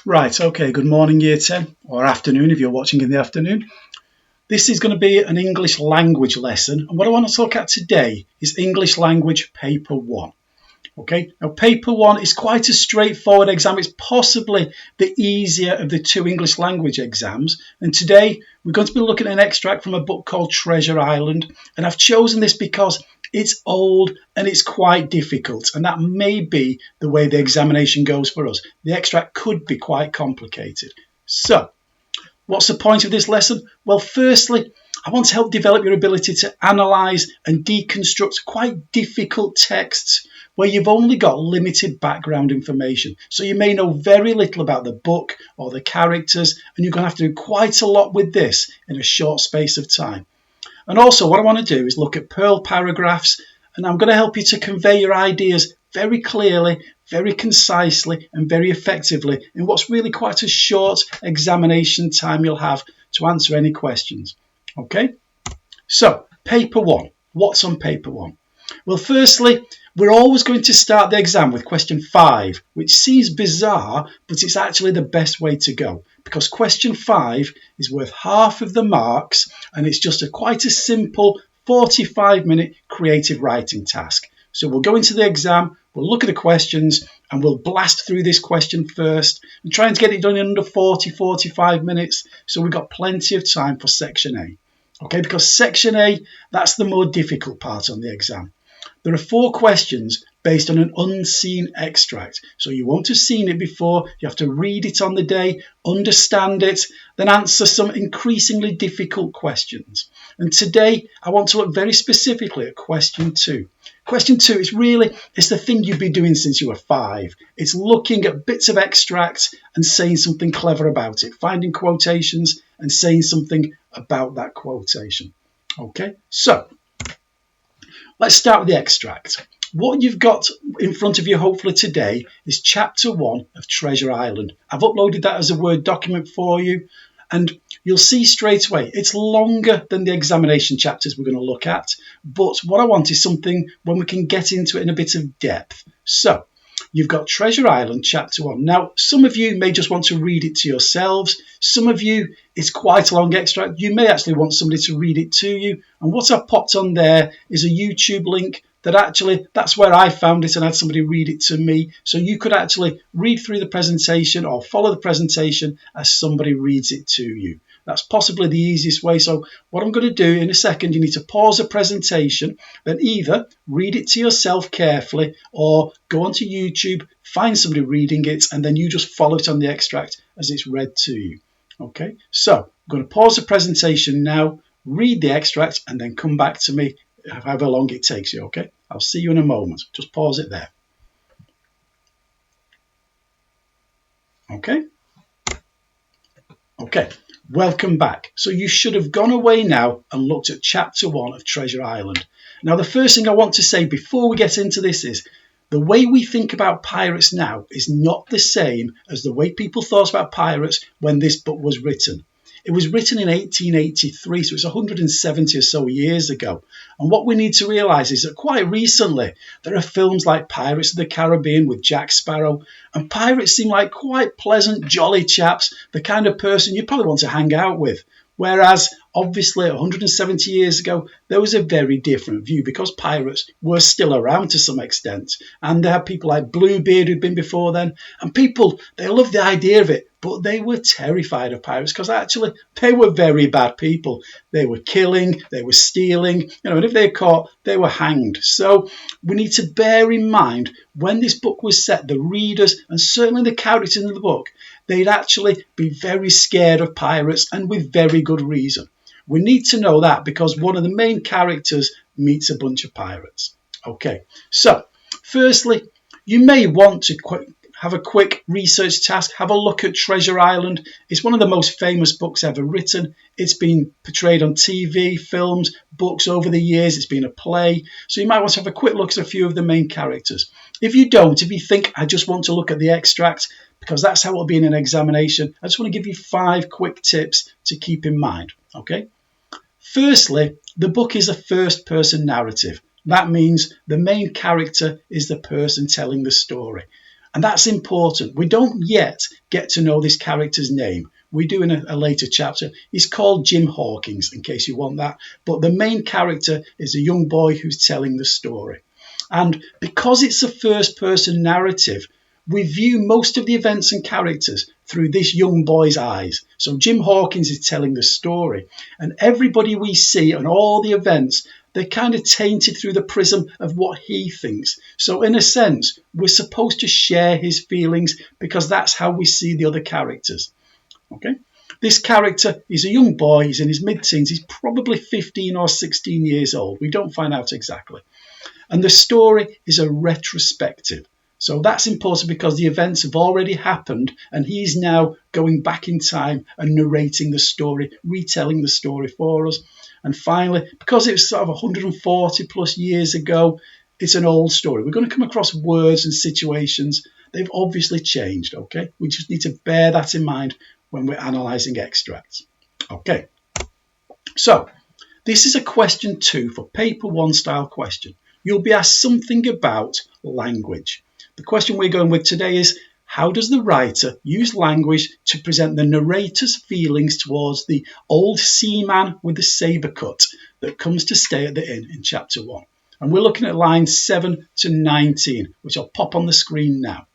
Right, okay, good morning Year 10, or afternoon if you're watching in the afternoon. This is going to be an English language lesson, and what I want to look at today is English language paper 1. Okay, now paper 1 is quite a straightforward exam. It's possibly the easier of the two English language exams, and today we're going to be looking at an extract from a book called Treasure Island, and I've chosen this because it's old and it's quite difficult, and that may be the way the examination goes for us. The extract could be quite complicated. So, what's the point of this lesson? Well, firstly, I want to help develop your ability to analyse and deconstruct quite difficult texts where you've only got limited background information. So you may know very little about the book or the characters, and you're going to have to do quite a lot with this in a short space of time. And also what I want to do is look at Perl paragraphs, and I'm going to help you to convey your ideas very clearly, very concisely and very effectively in what's really quite a short examination time you'll have to answer any questions. Okay, so paper 1. What's on paper 1? Well, firstly, we're always going to start the exam with question 5, which seems bizarre, but it's actually the best way to go because question 5 is worth half of the marks, and it's just quite a simple 45-minute creative writing task. So we'll go into the exam, we'll look at the questions, and we'll blast through this question first and try and get it done in under 45 minutes, so we've got plenty of time for section A. Okay, because section A, that's the more difficult part on the exam. There are 4 questions based on an unseen extract. So you won't have seen it before. You have to read it on the day, understand it, then answer some increasingly difficult questions. And today I want to look very specifically at question 2. Question 2 is it's the thing you've been doing since you were 5. It's looking at bits of extracts and saying something clever about it, finding quotations and saying something about that quotation. Okay, so let's start with the extract. What you've got in front of you hopefully today is chapter 1 of Treasure Island. I've uploaded that as a Word document for you, and you'll see straight away it's longer than the examination chapters we're going to look at, but what I want is something when we can get into it in a bit of depth. So you've got Treasure Island chapter 1. Now, some of you may just want to read it to yourselves. Some of you, it's quite a long extract. You may actually want somebody to read it to you. And what I've popped on there is a YouTube link that actually, that's where I found it and had somebody read it to me. So you could actually read through the presentation or follow the presentation as somebody reads it to you. That's possibly the easiest way. So what I'm going to do in a second, you need to pause the presentation, then either read it to yourself carefully or go onto YouTube, find somebody reading it, and then you just follow it on the extract as it's read to you. Okay, so I'm going to pause the presentation now, read the extract, and then come back to me however long it takes you. Okay, I'll see you in a moment. Just pause it there. Okay, welcome back. So you should have gone away now and looked at chapter 1 of Treasure Island. Now, the first thing I want to say before we get into this is the way we think about pirates now is not the same as the way people thought about pirates when this book was written. It was written in 1883, so it's 170 or so years ago. And what we need to realise is that quite recently, there are films like Pirates of the Caribbean with Jack Sparrow, and pirates seem like quite pleasant, jolly chaps, the kind of person you'd probably want to hang out with. Whereas, obviously, 170 years ago, there was a very different view because pirates were still around to some extent. And they had people like Bluebeard who'd been before then. And people, they loved the idea of it, but they were terrified of pirates because actually they were very bad people. They were killing, they were stealing, and if they were caught, they were hanged. So we need to bear in mind when this book was set, the readers and certainly the characters in the book, they'd actually be very scared of pirates and with very good reason. We need to know that because one of the main characters meets a bunch of pirates. Okay, so firstly, you may want to have a quick research task, have a look at Treasure Island. It's one of the most famous books ever written. It's been portrayed on TV, films, books over the years. It's been a play. So you might want to have a quick look at a few of the main characters. If you don't, if you think, I just want to look at the extract, because that's how it'll be in an examination, I just want to give you 5 quick tips to keep in mind. Okay. Firstly, the book is a first-person narrative. That means the main character is the person telling the story. And that's important. We don't yet get to know this character's name. We do in a later chapter. He's called Jim Hawkins, in case you want that. But the main character is a young boy who's telling the story. And because it's a first-person narrative, we view most of the events and characters through this young boy's eyes. So Jim Hawkins is telling the story. And everybody we see and all the events, they're kind of tainted through the prism of what he thinks. So in a sense, we're supposed to share his feelings because that's how we see the other characters. Okay? This character is a young boy. He's in his mid-teens. He's probably 15 or 16 years old. We don't find out exactly. And the story is a retrospective. So that's important because the events have already happened and he's now going back in time and narrating the story, retelling the story for us. And finally, because it was sort of 140 plus years ago, it's an old story. We're going to come across words and situations. They've obviously changed, okay? We just need to bear that in mind when we're analysing extracts. Okay, so this is a question 2 for paper 1 style question. You'll be asked something about language. The question we're going with today is, how does the writer use language to present the narrator's feelings towards the old seaman with the sabre cut that comes to stay at the inn in chapter 1? And we're looking at lines 7 to 19, which I'll pop on the screen now.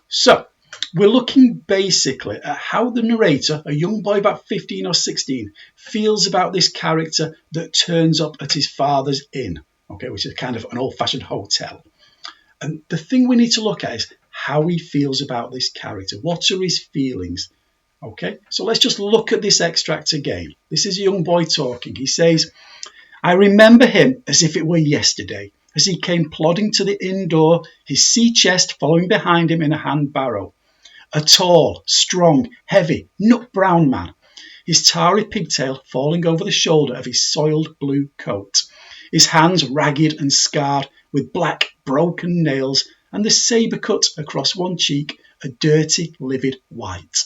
So, we're looking basically at how the narrator, a young boy about 15 or 16, feels about this character that turns up at his father's inn, okay, which is kind of an old-fashioned hotel. And the thing we need to look at is how he feels about this character. What are his feelings? Okay, so let's just look at this extract again. This is a young boy talking. He says, I remember him as if it were yesterday, as he came plodding to the inn door, his sea chest following behind him in a hand barrow. A tall, strong, heavy, nut-brown man, his tarry pigtail falling over the shoulder of his soiled blue coat, his hands ragged and scarred with black, broken nails, and the sabre cut across one cheek, a dirty, livid white.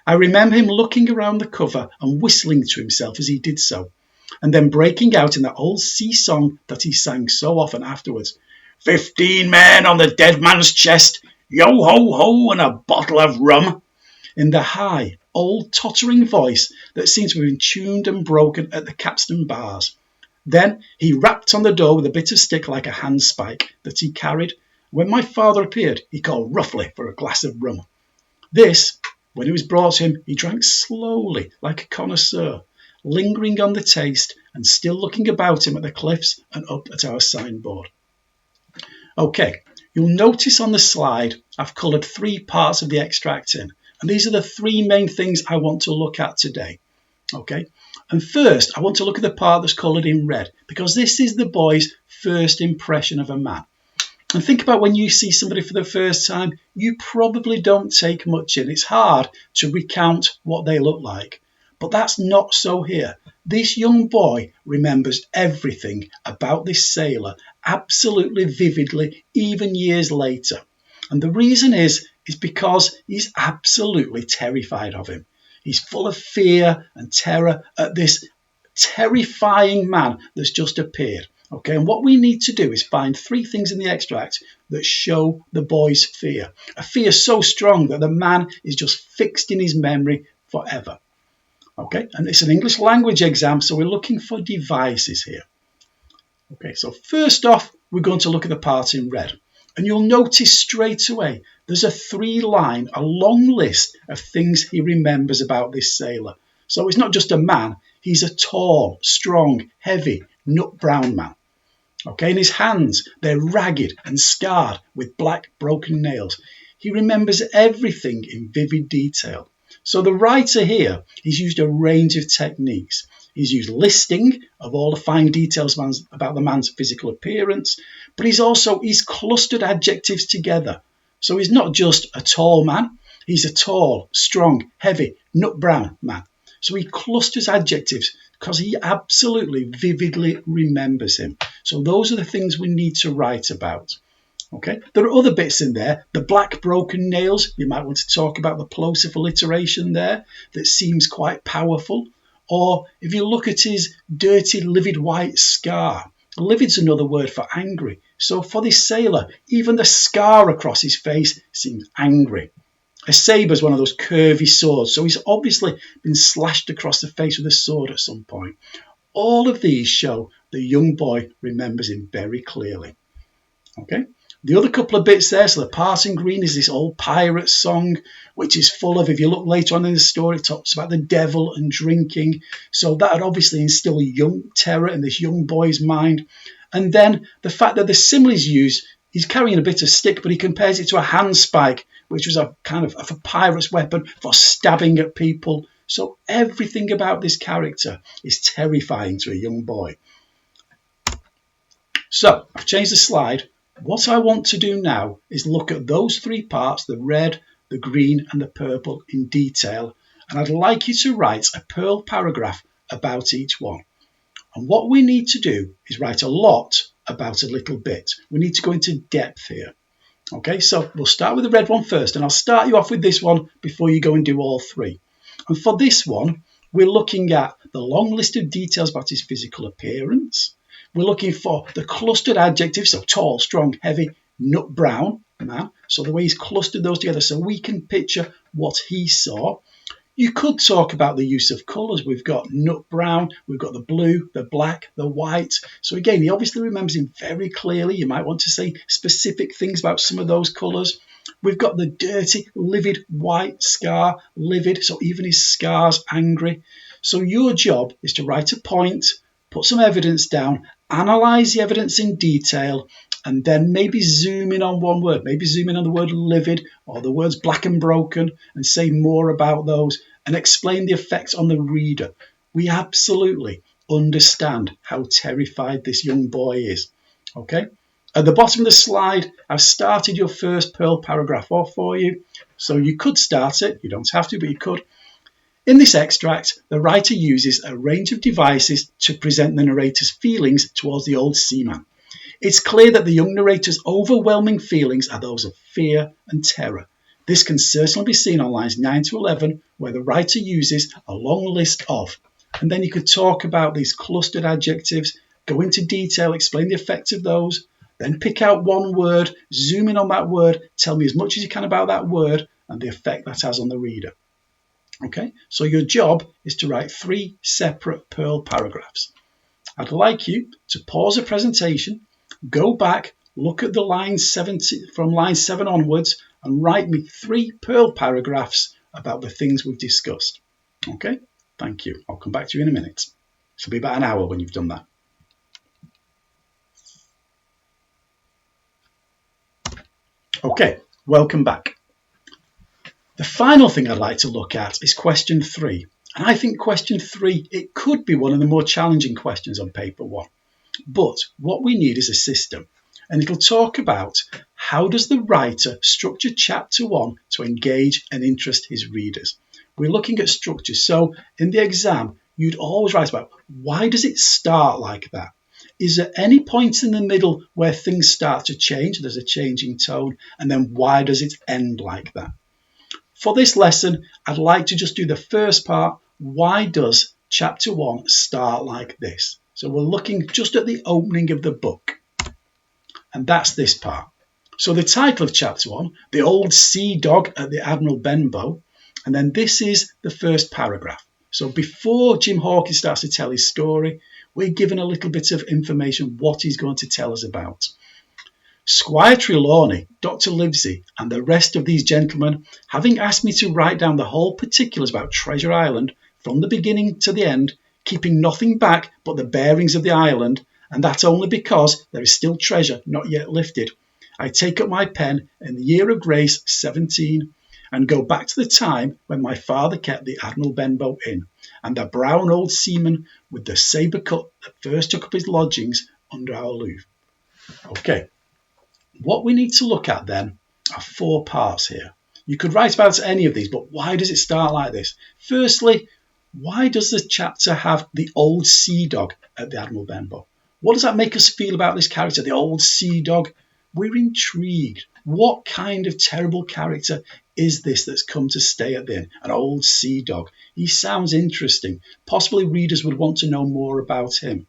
I remember him looking around the cover and whistling to himself as he did so, and then breaking out in that old sea song that he sang so often afterwards. 15 men on the dead man's chest, yo-ho-ho and a bottle of rum, in the high, old tottering voice that seemed to have been tuned and broken at the capstan bars. Then he rapped on the door with a bit of stick like a handspike that he carried. When my father appeared, he called roughly for a glass of rum. This, when it was brought to him, he drank slowly like a connoisseur, lingering on the taste and still looking about him at the cliffs and up at our signboard. Okay, you'll notice on the slide I've coloured 3 parts of the extract in, and these are the 3 main things I want to look at today. Okay, and first I want to look at the part that's coloured in red, because this is the boy's first impression of a man. And think about when you see somebody for the first time, you probably don't take much in. It's hard to recount what they look like. But that's not so here. This young boy remembers everything about this sailor absolutely vividly, even years later. And the reason is because he's absolutely terrified of him. He's full of fear and terror at this terrifying man that's just appeared. Okay, and what we need to do is find 3 things in the extract that show the boy's fear. A fear so strong that the man is just fixed in his memory forever. Okay, and it's an English language exam, so we're looking for devices here. Okay, so first off, we're going to look at the part in red. And you'll notice straight away, there's a 3-line, a long list of things he remembers about this sailor. So he's not just a man, he's a tall, strong, heavy, nut-brown man. Okay, and his hands, they're ragged and scarred with black, broken nails. He remembers everything in vivid detail. So the writer here, he's used a range of techniques. He's used listing of all the fine details about the man's physical appearance, but he's clustered adjectives together. So he's not just a tall man, he's a tall, strong, heavy, nut-brown man. So he clusters adjectives because he absolutely vividly remembers him. So those are the things we need to write about. Okay, there are other bits in there. The black broken nails, you might want to talk about the plosive alliteration there that seems quite powerful. Or if you look at his dirty livid white scar, Livid's another word for angry. So for this sailor, even the scar across his face seems angry. A sabre is one of those curvy swords, so he's obviously been slashed across the face with a sword at some point. All of these show the young boy remembers him very clearly. Okay. The other couple of bits there, so the Parson Green is this old pirate song, which is full of, if you look later on in the story, it talks about the devil and drinking. So that would obviously instill a young terror in this young boy's mind. And then the fact that the similes used, he's carrying a bit of stick, but he compares it to a handspike, which was a kind of a pirate's weapon for stabbing at people. So everything about this character is terrifying to a young boy. So I've changed the slide. What I want to do now is look at those three parts, the red, the green and the purple in detail. And I'd like you to write a Perl paragraph about each one. And what we need to do is write a lot about a little bit. We need to go into depth here. Okay, so we'll start with the red one first, and I'll start you off with this one before you go and do all three. And for this one, we're looking at the long list of details about his physical appearance. We're looking for the clustered adjectives, so tall, strong, heavy, nut brown man. So the way he's clustered those together so we can picture what he saw. You could talk about the use of colours. We've got nut brown, we've got the blue, the black, the white. So again, he obviously remembers him very clearly. You might want to say specific things about some of those colours. We've got the dirty, livid white scar, livid, so even his scar's angry. So your job is to write a point, put some evidence down, analyse the evidence in detail, and then maybe zoom in on one word, maybe zoom in on the word livid or the words black and broken and say more about those and explain the effects on the reader. We absolutely understand how terrified this young boy is. Okay? At the bottom of the slide, I've started your first Perl paragraph off for you. So you could start it. You don't have to, but you could. In this extract, the writer uses a range of devices to present the narrator's feelings towards the old seaman. It's clear that the young narrator's overwhelming feelings are those of fear and terror. This can certainly be seen on lines 9 to 11, where the writer uses a long list of. And then you could talk about these clustered adjectives, go into detail, explain the effect of those, then pick out one word, zoom in on that word, tell me as much as you can about that word and the effect that has on the reader. Okay, so your job is to write 3 separate Perl paragraphs. I'd like you to pause the presentation, go back, look at the lines from line 7 onwards and write me 3 Perl paragraphs about the things we've discussed. Okay, thank you. I'll come back to you in a minute. It'll be about an hour when you've done that. Okay, welcome back. The final thing I'd like to look at is question 3. And I think question 3, it could be one of the more challenging questions on paper 1. But what we need is a system. And it'll talk about how does the writer structure chapter 1 to engage and interest his readers. We're looking at structure. So in the exam, you'd always write about why does it start like that? Is there any point in the middle where things start to change? There's a change in tone. And then why does it end like that? For this lesson, I'd like to just do the first part. Why does chapter 1 start like this? So we're looking just at the opening of the book. And that's this part. So the title of chapter 1, The Old Sea Dog at the Admiral Benbow. And then this is the first paragraph. So before Jim Hawkins starts to tell his story, we're given a little bit of information what he's going to tell us about. Squire Trelawney, Dr. Livesey, and the rest of these gentlemen, having asked me to write down the whole particulars about Treasure Island from the beginning to the end, keeping nothing back but the bearings of the island, and that only because there is still treasure not yet lifted, I take up my pen in the year of grace 17 and go back to the time when my father kept the Admiral Benbow Inn, and the brown old seaman with the sabre cut that first took up his lodgings under our roof. Okay. What we need to look at then are 4 parts here. You could write about any of these, but why does it start like this? Firstly, why does the chapter have the old sea dog at the Admiral Benbow? What does that make us feel about this character, the old sea dog? We're intrigued. What kind of terrible character is this that's come to stay at the inn? An old sea dog. He sounds interesting. Possibly readers would want to know more about him.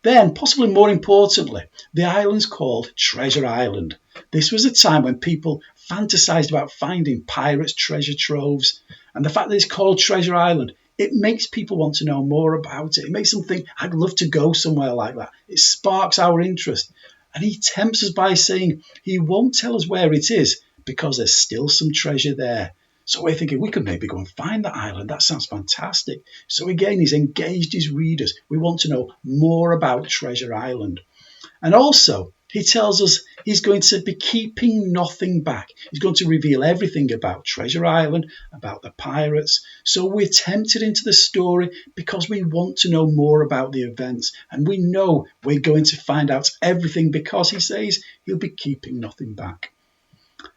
Then, possibly more importantly, the island's called Treasure Island. This was a time when people fantasized about finding pirates' treasure troves, and the fact that it's called Treasure Island, it makes people want to know more about it. It makes them think, I'd love to go somewhere like that. It sparks our interest. And he tempts us by saying he won't tell us where it is because there's still some treasure there. So we're thinking we could maybe go and find that island. That sounds fantastic. So again, he's engaged his readers. We want to know more about Treasure Island. And also, he tells us he's going to be keeping nothing back. He's going to reveal everything about Treasure Island, about the pirates. So we're tempted into the story because we want to know more about the events. And we know we're going to find out everything because he says he'll be keeping nothing back.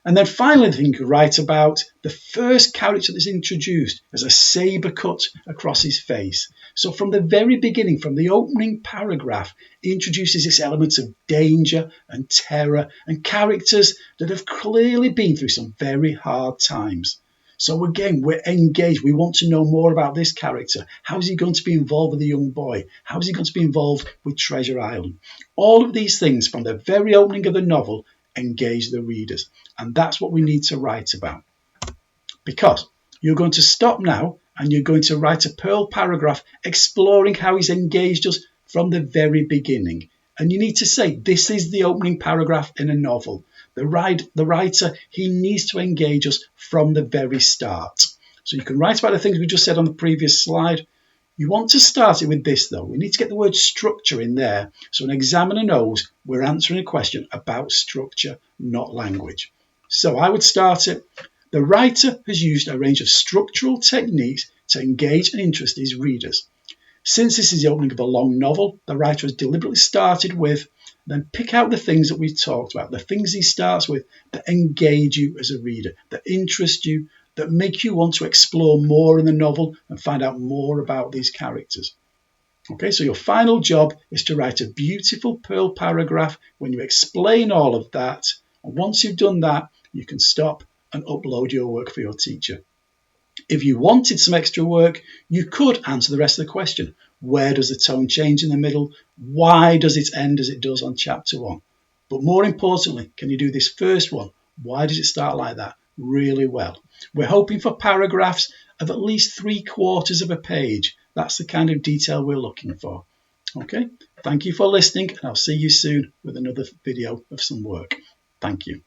And then finally, the thing you could write about, the first character that's introduced as a saber cut across his face. So from the very beginning, from the opening paragraph, he introduces this element of danger and terror and characters that have clearly been through some very hard times. So again, we're engaged. We want to know more about this character. How is he going to be involved with the young boy? How is he going to be involved with Treasure Island? All of these things from the very opening of the novel engage the readers. And that's what we need to write about. Because you're going to stop now and you're going to write a Perl paragraph exploring how he's engaged us from the very beginning. And you need to say, this is the opening paragraph in a novel. The writer, he needs to engage us from the very start. So you can write about the things we just said on the previous slide. You want to start it with this, though. We need to get the word structure in there so an examiner knows we're answering a question about structure, not language. So I would start it. The writer has used a range of structural techniques to engage and interest his readers. Since this is the opening of a long novel, the writer has deliberately started with, then pick out the things that we've talked about, the things he starts with that engage you as a reader, that interest you, that make you want to explore more in the novel and find out more about these characters. Okay, so your final job is to write a beautiful Perl paragraph when you explain all of that. And once you've done that, you can stop and upload your work for your teacher. If you wanted some extra work, you could answer the rest of the question. Where does the tone change in the middle? Why does it end as it does on chapter 1? But more importantly, can you do this first one? Why does it start like that? Really well. We're hoping for paragraphs of at least 3/4 of a page. That's the kind of detail we're looking for. Okay, thank you for listening, and I'll see you soon with another video of some work. Thank you.